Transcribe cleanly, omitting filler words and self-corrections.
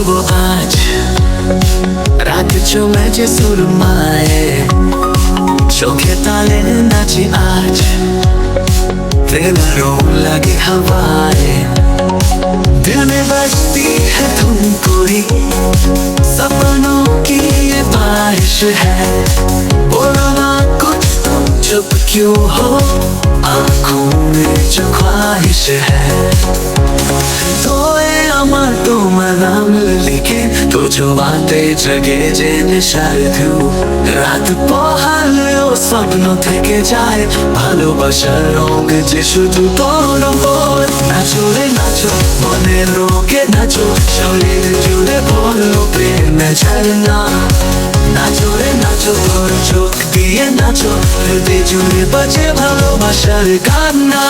বলবো আজ রাত জমেছে সুরমায়ে চোখে তালে নাচি আজ प्रेम लगे हवाएं दिल में बजती है धुन कोई सपनों की ये बारिश है बोलो ना कुछ तुम चुप क्यों हो आँखों में जो ख्वाहिश है तो ये अमर तुम नाम लिखे तो जो बातें जगे जे निशार दू রাত পোহালেও স্বপ্ন থেকে যায় ভালোবাসার রঙ যে শুধু তোর ওপর নাচো রে নাচো মনের রোগে নাচো শরীর জুড়ে বলো প্রেমে ঝরনা নাচো রে নাচো তোর চোখ দিয়ে নাচো হৃদয় জুড়ে বাজে ভালোবাসার কান্না